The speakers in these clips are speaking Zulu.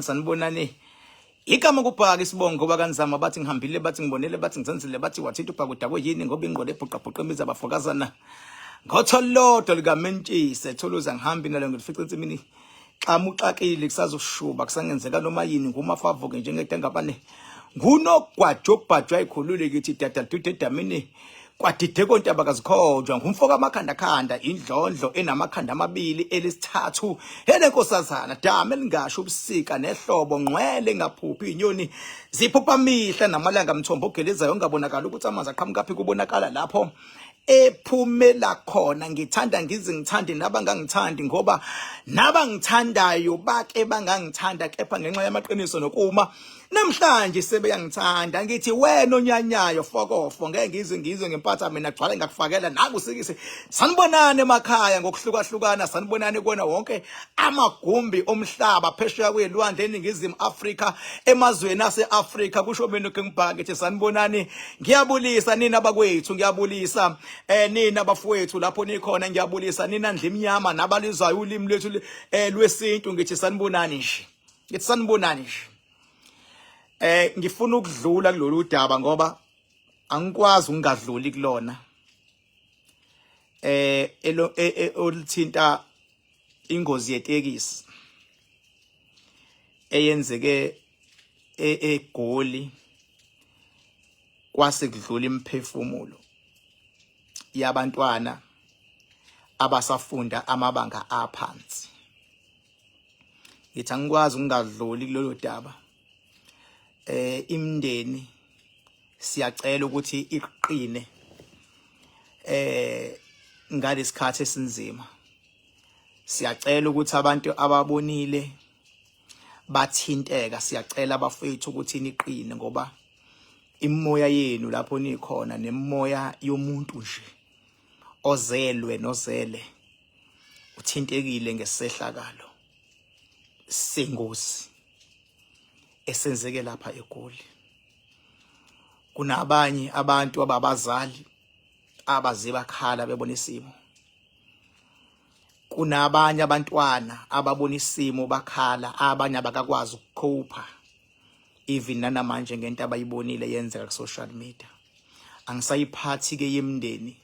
Sanibonani. Igama kubhaka isibongo ngoba kanzama bathi ngihambile bathi ngibonele bathi ngizenzile bathi wathinta ubhaka udakwe yini ngoba ingqondo ebhuqabhuqa imizi abafokazana ngotholodo likamentshise tholuza ngihambi nalo ngifica insimini xa muxakile kusazoshuba kusangenzeka noma yini ngumafavoke njengedengabane ngunogwajobhajwa ikhulule kithi dada dude damini kwadide kontaba kazikhonjwa ngumfoka amakhanda khanda indlondlo enamakhanda amabili elisithathu elenkosazana dame lingasho ubusika nehlobo ngcwele ngaphuphi inyoni ziphupha mihla namalanga mthombo ogelezayo ngabonakala ukuthi amanzi aqhamuka phi kubonakala lapho ephumela khona ngithanda ngize ngithande nabangangithandi ngoba nabangithandayo bake bangangithanda kepha ngenxa yamaqiniso nokuma namhlanje sebeyangithanda ngithi wena onyanyayo fokofo ngeke ngizwe ngempatha mina gcwala ngakufakela nakusikise sanibonane emakhaya ngokuhlukahlukana sanibonane kona wonke amagumbi omhlaba phesheya kwelwandle eningizimu Afrika emazweni aseAfrika kusho mina ngibhaka ngithi sanibonane ngiyabulisa nina bakwethu ngiyabulisa nina abafowethu lapho nikhona ngiyabulisa nina ndlimnyama nabalizwayo ulimi lwethu lwesintu ngithi sanibonani nje ngithi sanibonani nje ngifuna ukudlula kulolu daba ngoba angikwazi ungadluli kulona olithinta ingozi yetekisi eyenzeke eGoli kwase kudlula imphefumulo yabantwana abasafunda amabanga aphansi ngithi angikwazi ungadluli kulolu daba imndeni siyacela ukuthi iqine ngalesikhathi esinzima siyacela ukuthi abantu ababonile bathinteka siyacela abafethu ukuthi niqine ngoba imoya yenu lapho nikhona nemoya yomuntu nje ozelwe nozele uthintekile ngesehlakalo sengosi esenzeke lapha eGoli kunabanye abantu ababazali abaze bakhala bebona isimo kunabanye abantwana ababona isimo bakhala abanye abakakwazi ukukhopha even namanje ngento abayibonile yenzeka ku social media angisayiphathi ke yemndeni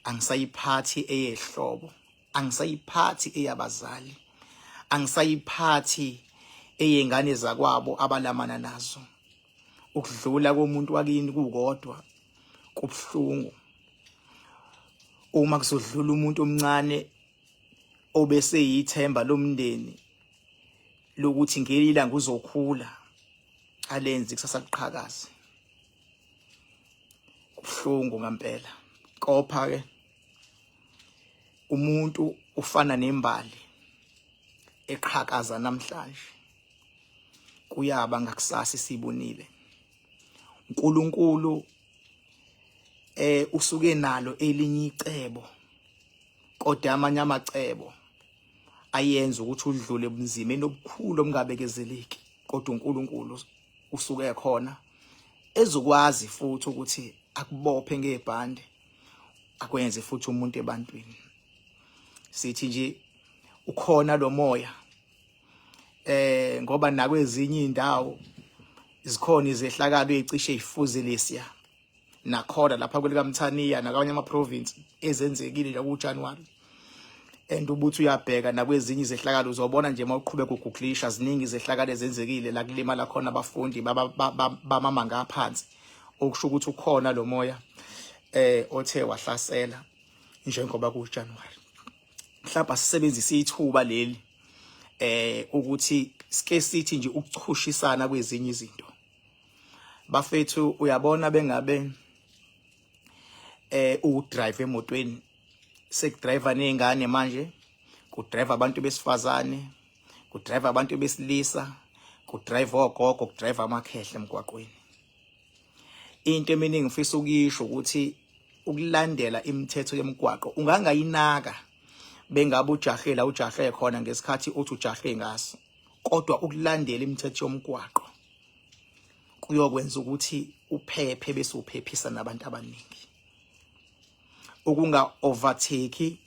angisayiphathi eyehlobo angisayiphathi eyabazali angisayiphathi eyengane zakwabo abalamana nazo ukudlula komuntu wakini kukodwa kubhlungu uma kusodlula umuntu omncane obese yithemba lomndeni lokuthi ngelila nguzokhula alenzi kusasa liqhakazi kubhlungu ngempela kopha ke umuntu ufana nembali eqhakaza namhlanje kuyaba ngakusasa sibonile uNkulunkulu usuke nalo elinye icebo kodwa amanye amacebo ayenza ukuthi udlule ebunzimeni obukhulu omngabekezeleki kodwa uNkulunkulu usuke khona ezokwazi futhi ukuthi akubophe ngebhande akwenze futhi umuntu ebantwini sithi nje ukhona lo moya ngoba nakwezinye indawo zikhona izehlakalo ezicishe ifuze lesiya nakhona lapha kwelikaMthaniya nakanye ama province ezenzekile nje kuJanuary and ubuthi uyabheka nakwezinye izehlakalo uzobona nje mawuqhubeka uguglisha ziningi izehlakalo ezenzekile la kulimala khona abafundi bamama ngaphansi okusho ukuthi ukhona lo moya othe wahlasela njengoba kuJanuary mhlawumbe sisebenzisa ithuba leli ukuthi sike sithi nje ukuchushisana kwezinye izinto bafethu uyabona bengabe udrive emotweni sekudrive nezingane manje kudrive abantu besifazane kudrive abantu besilisa kudrive ogogo kudrive amakhehle emgwaqweni into eminingi ngifisa ukuyisho ukuthi ukulandela imithetho yemgwaqo ungangayinaka bengabe ujahe khona ngesikhathi uthi ujahe ngaso kodwa ukulandela imithetho yomgwaqo kuyokwenza ukuthi uphephe bese uphephisa nabantu abaningi ukunga overtake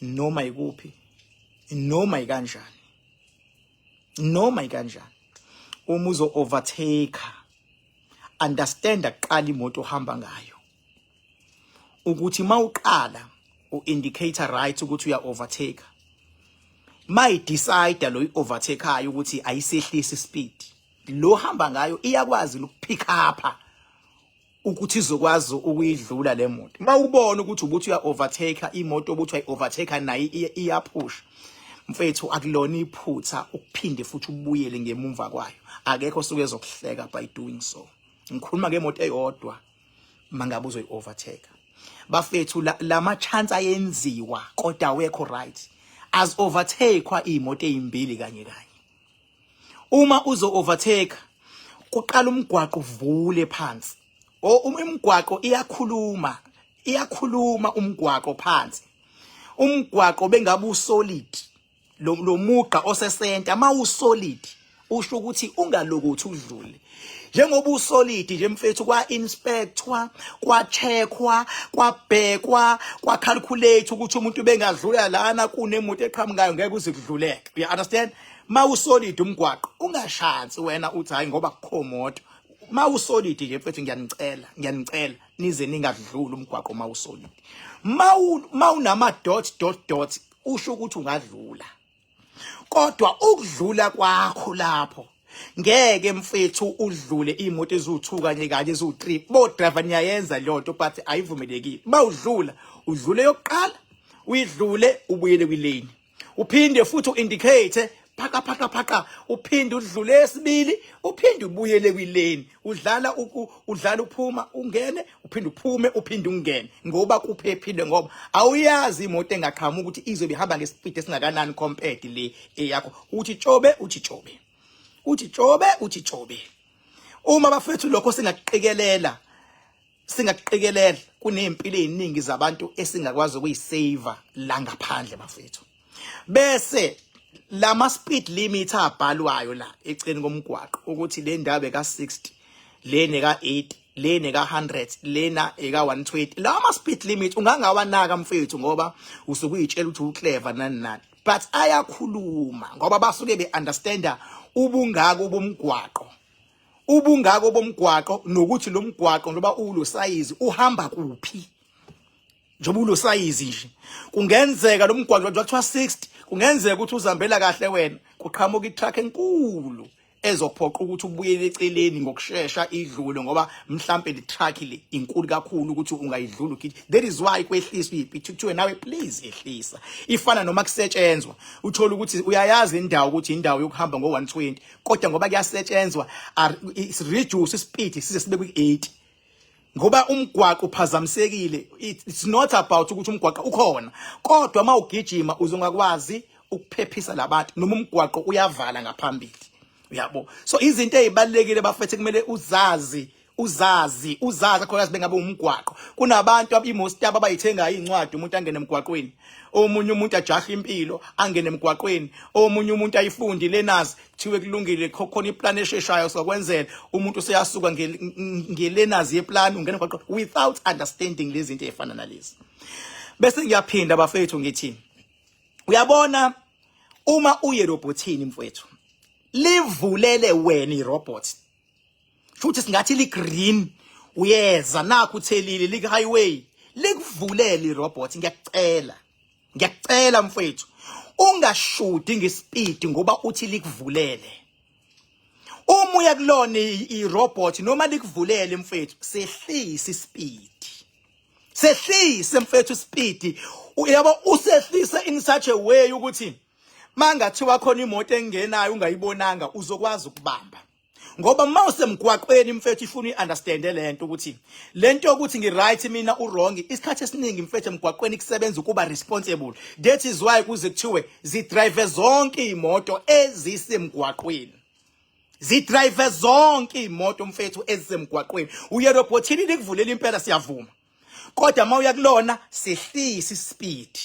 noma ikuphi noma ikanjani uma uzo overtake understand aqala imoto ohamba ngayo ukuthi mawuqala u-indicator right ukuthi uya overtake may decide lo overtakeayo ukuthi ayisehlisi speed lo hamba ngayo iyakwazi ukupick up ukuthi izokwazi ukuyidlula le moto mawubona ukuthi ubuthi uya overtake imoto obuthi uya overtake nayo iyapush mfethu akulona iphutha ukuphinde futhi ubuyele ngemumva kwayo akekho suke ezokuhleka by doing so ngikhuluma ngemoto eyodwa mangabe uzoyi overtake bafethu lama chance ayenziwa kodwa wekho right as overtake imoto ezimbili kanye uma uzo overtake kuqala umgwaqo uvule phansi umgwaqo iyakhuluma umgwaqo phansi umgwaqo bengabe usolid lo muqa osesenta mawusolid usho ukuthi ungalokuthi udlule njengoba usolid nje mfethu kwa inspector kwa checkwa kwabhekwa kwa calculate ukuthi umuntu bengadlula lana kunemoto eqhamukayo ngeke uzikudluleke you understand mawusolid umgwaqo ungashansi wena uthi hayi ngoba kukho moto mawusolid nje mfethu ngiyanicela nize ningadlula umgwaqo mawusolid mawunama dot usho ukuthi ungadlula kodwa ukudlula kwakho lapho ngeke mfethu udlule imoto eziwu2 kanye eziwu3 bo driver niyayenza lonto but ayivumelekile mawudlula udlule yokuqala uyidlule ubuyele kwilane uphinde futhi uindicate phaka uphinde udlule esibili uphinde ubuyele kwilane udlala uphuma ungene uphinde uphume uphinde ungene ngoba kuphephile ngoba awuyazi imoto engaqhamuka ukuthi izobe ihamba ngespeed esingakanani compared le eyakho uthi tshobe uma bafethu lokho singaqikelele kunempilo eziningi zabantu esingakwazi ukuyisave la ngaphandle bafethu bese lama speed limit abhalwayo la eceleni komgwaqo ukuthi le ndabe ka60 lene ka80 lene ka100 lena eka 120 lama speed limit ungangawanaka mfethu ngoba usukuyitshela ukuthi uclever nani but ayakhuluma ngoba basuke beunderstanda ubungako bomgwaqo nokuthi lo mgwaqo ngoba ulo size uhamba kuphi njoba ulo size nje kungenzeka lo mgwaqo kuthiwa 60 kungenzeka ukuthi uzambela kahle wena kuqhamuka itruck enkulu ezophoqa ukuthi ubuyele eceleni ngokusheshsha idlule ngoba mhlambe le truck le inkulu kakhulu ukuthi ungayidlula ukithi that is why kwehliswa ipithuthwe nawe please ehlisa ifana noma kusetshenzwa uthola ukuthi uyayazi indawo ukuthi indawo yokuhamba ngo120 kodwa ngoba kuyasetshenzwa is reduce speed size sibe ku8 ngoba umgwaqo uphazamisekile it's not about ukuthi umgwaqo ukhona kodwa mawugijima uzongakwazi ukuphephisa labantu noma umgwaqo uyavala ngaphambili uyabo so izinto ezibalekile bafethe kumele uzazi khona bengabe umgwaqo kunabantu abimostaba abayithenga incwadi umuntu angene emgwaqweni omunye umuntu ajaha impilo angene emgwaqweni omunye umuntu ayifundi lenazi kuthiwe kulungile khona iplan esheshayo sokwenzela umuntu useyasuka ngelenazi yeplan ungena emgwaqweni without understanding lezi zinto ezifana nalezi bese ngiyaphinda bafethu ngithi uyabona uma uye robotini mfethu livulele wena irobot futhi singathi ligreen uyeza nakho uthelile lik highway likuvulele irobot ngiyacela mfethu ungashudi ngespeed ngoba uthi likuvulele uma uya kulona irobot noma likuvulele mfethu sehlisa ispeed sehlise mfethu speed uyabo usehlisa in such a way ukuthi mangathiwa khona imoto engenayo ungayibonanga uzokwazi ukubamba ngoba mawusemgwaqweni mfethu ifuna uunderstand lento ukuthi lento ukuthi ngiright mina urong isikhathi esiningi mfethu emgwaqweni kusebenza ukuba responsible that is why kuze kuthiwe zidrive zonke imoto ezisemgwaqweni zidrive zonke imoto mfethu ezisemgwaqweni uyerobotini likuvulela impela siyavuma kodwa mawuya kulona sehlisa ispeed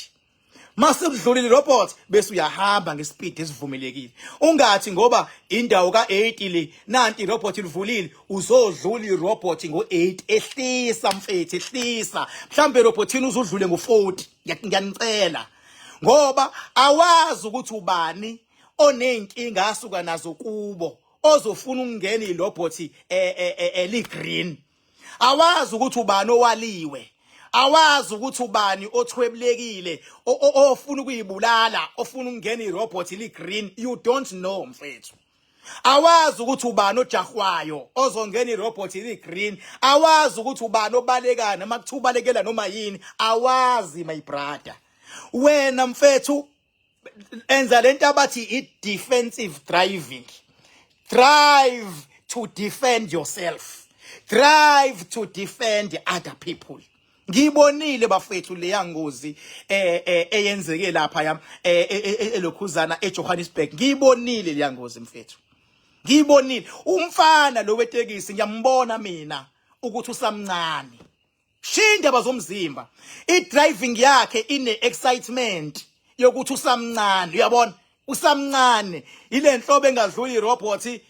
masekudlulile robot bese uyahamba ngespeed esivumelekile ungathi ngoba indawo ka8 le nanti irobot livulile uzodlula irobot ngo8 ehlisa mfethu ehlisa mhlambe irobotini uzodlule ngo40 ngiyanicela ngoba awazi ukuthi ubani onenkinga asuka nazo kubo ozofuna ukungena irobot eli green. Awazi ukuthi ubani owaliwe, awazi ukuthi ubani othwebulekile ofuna ukuyibulala, ofuna ukungena irobot eli green. You don't know mfethu. Awazi ukuthi ubani ojahwayo ozongena irobot eli green. Awazi ukuthi ubani obalekana noma kuthiwa ubalekela noma yini. Awazi my brother. Wena mfethu enza lento abathi i-defensive driving. Drive to defend yourself. Drive to defend other people. Ngibonile bafethu leya ngozi eyenzeke lapha yami elokhuzana eJohannesburg. Ngibonile leya ngozi mfethu. Ngibonile umfana lo wetekisi ngiyambona mina ukuthi usamncane. Shinda bazomzimba. I-driving yakhe ine excitement yokuthi usamncane. Uyabona? Usamncane. Ile nhlobo engadlula irobot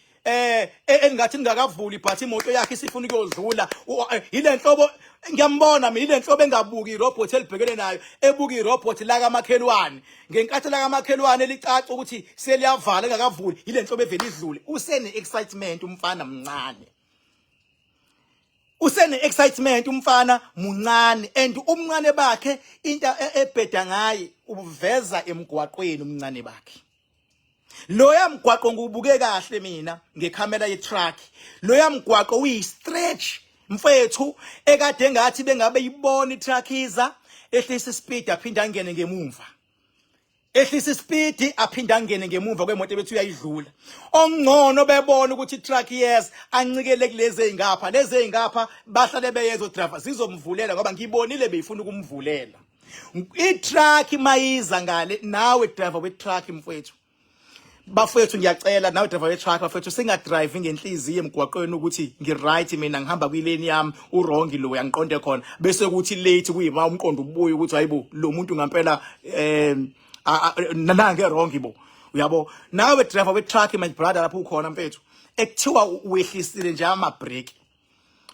engathi ngakavuli but imoto yakhe isifuna ukuyodlula. Ile nhlobo ngiyambona mina ile nhlobo engabuki irobot elibhekene nayo ebuka irobot la kamakhelwane. Ngenkathi la kamakhelwane licaca ukuthi seliyavala engakavuli ile nhlobo evela idlule. Usene excitement umfana mncane. Usene excitement umfana muncane and umncane bakhe into ebheda ngaye ubuveza emgwaqweni umncane bakhe. Loya mgwaqo ngubuke kahle mina ngekhamera ye-truck. Loya mgwaqo uyi-stretch mfethu ekade ngathi bengabe yibona i-truck iza ehlisa ispeed aphinda angene ngemuva. Ehlisa ispeed aphinda angene ngemuva kwemoto bethu uyayidlula. Ongcono bebona ukuthi i-truck yes ancikele kulezi ezingapha. Lezi ezingapha bahlale beyezo driver zizomvulela ngoba ngibonile beyifuna ukumvulela. I-truck mayiza ngale nawe driver we-truck mfethu. Bafethu ngiyacela nawe driver we-truck bafethu singadrive ngenhliziyo emgwaqweni ukuthi ngiright mina ngihamba kwilane yami uwrong lo uyangiqonde khona bese kuthi late kuyima umqondo ubuye ukuthi hayibo lo muntu ngampela nanange wrong bo. Uyabo nawe driver we-truck my brother lapho ukhona mfethu ekuthiwa wehlisile nje ama break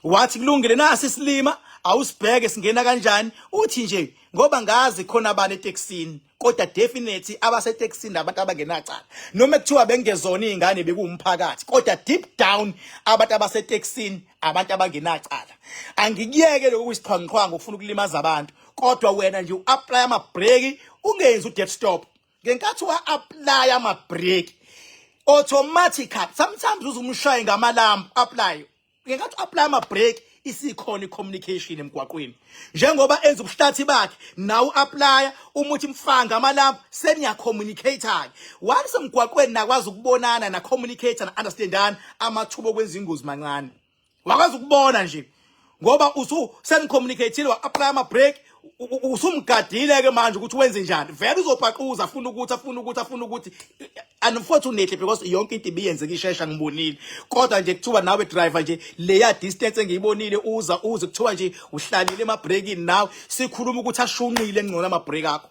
wathi kulungile nasi isilima awusibheke singena kanjani uthi nje ngoba ngazi khona abane eTexini kodwa definitely abaseTexini abantu abangenacala noma kuthiwa bengezona izingane bekuwumphakathi kodwa deep down abantu abaseTexini abantu abangenacala. Angikuyeke lokho kuyisiqhwanqhwanga ufuna ukulimaza abantu kodwa wena nje uapply ama break ungenzi udead stop. Ngenkathi uapply ama break automatically sometimes uzumshaye ngamalambu apply. Ngenkathi uapply ama break isikhona icommunication emgwaqweni njengoba enza ubuhlathi bakhe nawu apply umuthi mfanga amalambu seniya communicate ke once emgwaqweni nakwazi ukubonana na communicate na understandana amathubo kwenza ingozi mancane wakwazi ukubona nje ngoba seni communicate wa apply ama break usumgadile ke manje ukuthi wenze njani vele uzobhaquza afuna ukuthi unfortunately because yonke into ibiyenzeka ishesha ngibonile kodwa nje kuthiwa nawe driver nje leya distance engiyibonile uze kuthiwa nje uhlalile ema breakini nawe sikhuluma ukuthi ashunqile engcono ama break akho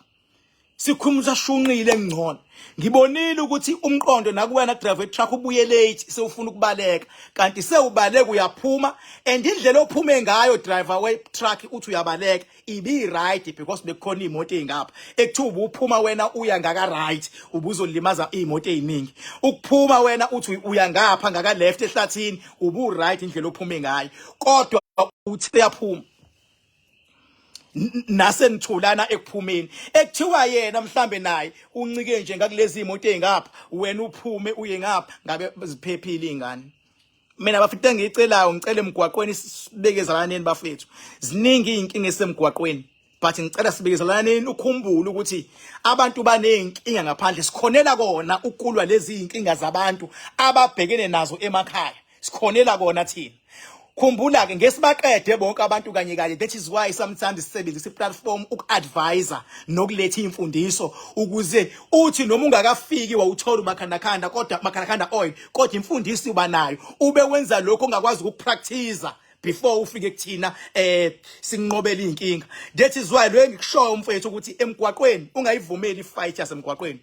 sikhumza shunqile engcono. Ngibonile ukuthi umqondo nakuwena driver truck ubuye late sewufuna ukubaleka kanti sewubaleka uyaphuma and indlela ophume ngayo driver we truck uthi uyabaleka ibi right because bekukhona imoto ezingapha ekuthiwa ubuphuma wena uya ngaka right ubuzolimaza imoto eziningi ukuphuma wena uthi uya ngapha ngaka left ehlathini ubu right indlela ophume ngayo kodwa uthi uyaphuma nasenithulana ekuphumeni ekuthiwa yena mhlambe naye uncike nje ngakulezi imoto ezingapha wena uphume uye ngapha ngabe ziphephile izingane. Mina bafite ngicelayo ngicela emgwaqweni sibekezelaneni bafethu ziningi izinkinga esemgwaqweni but ngicela sibekezelaneni ukhumbule ukuthi abantu banenkinga ngaphandle sikhonela kona ukulwa lezi izinkinga zabantu ababhekene nazo emakhaya sikhonela kona thina. Khumbula ke ngesibaqede bonke abantu kanye that is why sometimes sisebenzisa iplatform ukuadvise nokuletha imfundiso ukuze uthi noma ungakafiki wawuthola umakhandakhanda kodwa makhandakhanda oil kodwa imfundiso uba nayo ube wenza lokho ongakwazi ukupractice before ufike kuthina sinqobela inkinga. That is why lo ngikushoyo mfethu ukuthi emgwaqweni ungayivumeli ifight yasemgwaqweni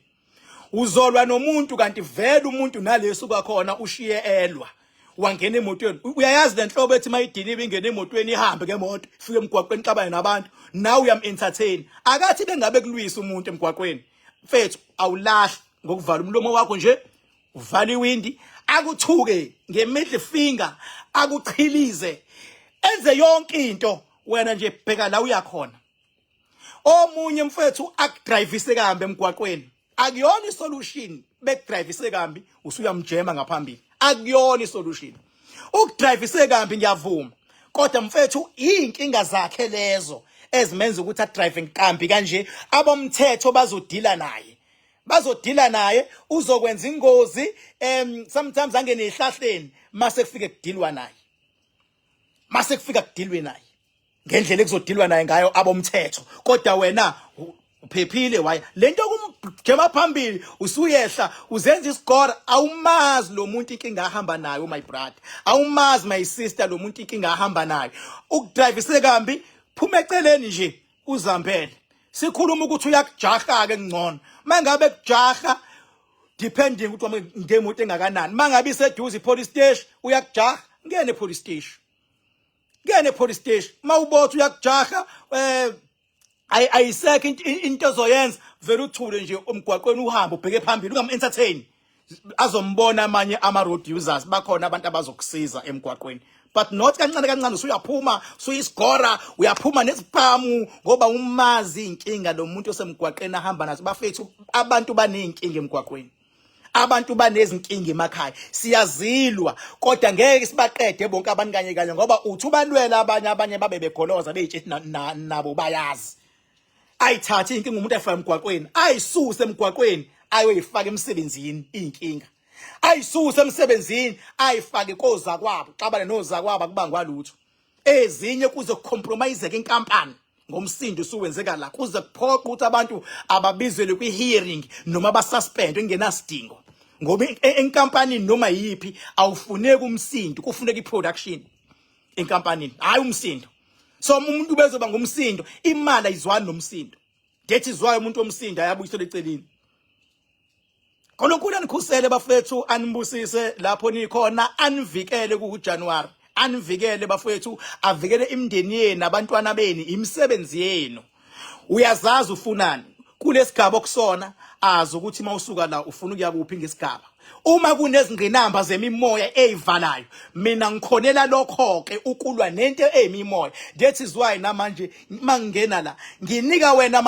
uzolwa nomuntu kanti vele umuntu naleso kwakhona ushiye elwa wangena emotweni. Uyayazi lenhlobo ethi mayidiniwe ingene emotweni ihambe ngemoto ifike emgwaqweni xabane nabantu nawe uyam-entertain. Akathi bengabe kulwisa umuntu emgwaqweni mfethu awulahli ngokuvala umlomo wakho nje uvala iwindi akuthuke ngemiddle finger akuchilize enze yonke into wena nje bheka la uyakhona. Omunye mfethu akudrivise kambe emgwaqweni akuyona isolution bekudrivise kambi usuyamjema ngaphambili akuyona isolution. Ukudrivise kambi ngiyavuma kodwa mfethu inkinga zakhe lezo ezimenza ukuthi adriving kambi kanje abomthetho bazodila naye uzokwenza ingozi sometimes angene ehlahleni mase kufike kudilwa naye ngendlela ekuzodilwa naye ngayo abomthetho kodwa wena uphephile waya lento kumjema phambili usuyehla uzenza isigora awumazi lo muntu inkinga ahamba nayo my brother awumazi my sister lo muntu inkinga ahamba nayo ukudrivise kambi phuma eceleni nje uzambele sikhuluma ukuthi uyakujaha ke ngcono mangabe kujaha depending ukuthi ngemoto engakanani mangabe iseduze police station uyakujaha ngene police station mawubothi uyakujaha ayisekho into ozoyenza vele uthule nje umgwaqweni uhambe ubheke phambili ungam-entertain azombona amanye ama-road users bakhona abantu abazokusiza emgwaqweni but not kancane usuyaphuma usuyisigora uyaphuma nesibhamu ngoba umazi inkinga lo muntu osemgwaqeni ahamba nazo bafethu abantu baneyinkinga emgwaqweni abantu banezinkinga emakhaya siyazilwa kodwa ngeke sibaqede bonke abantu kanye ngoba uthi ubalwela abanye babe begoloza beyitshethi nabo bayazi ayithathe inkinga umuntu ayifaka emgwaqweni ayisuse emgwaqweni ayoyifaka emsebenzini inkinga ayisuse emsebenzini ayifake kozakwabo xabane nozakwabo akubangwa lutho ezinye kuze kucompromiseke inkampani ngomsindo usuwenzeka la kuze kuphoqa ukuthi abantu ababizwele kwi-hearing noma basuspend engenasidingo ngoba enkampanini noma yipi awufuneki umsindo kufuneka iproduction enkampanini hayi umsindo. So umuntu bezoba ngumsindo imali ayizwani nomsindo dethi izwayo umuntu omsindo ayabuyisela eceleni. Khona nikhusele bafethu anibusise lapho nikhona anivikele kuJanuary anivikele bafethu avikele imindeni yenu nabantwana beni imisebenzi yenu. Uyazazi ufunani kulesigaba okusona azi ukuthi mawusuka la ufuna ukuya kuphi ngesigaba. Uma kunezingqinamba zemimoya ezivalayo mina ngikhonela lokho ke ukulwa nento emimoya that is why namanje mangena la nginika wena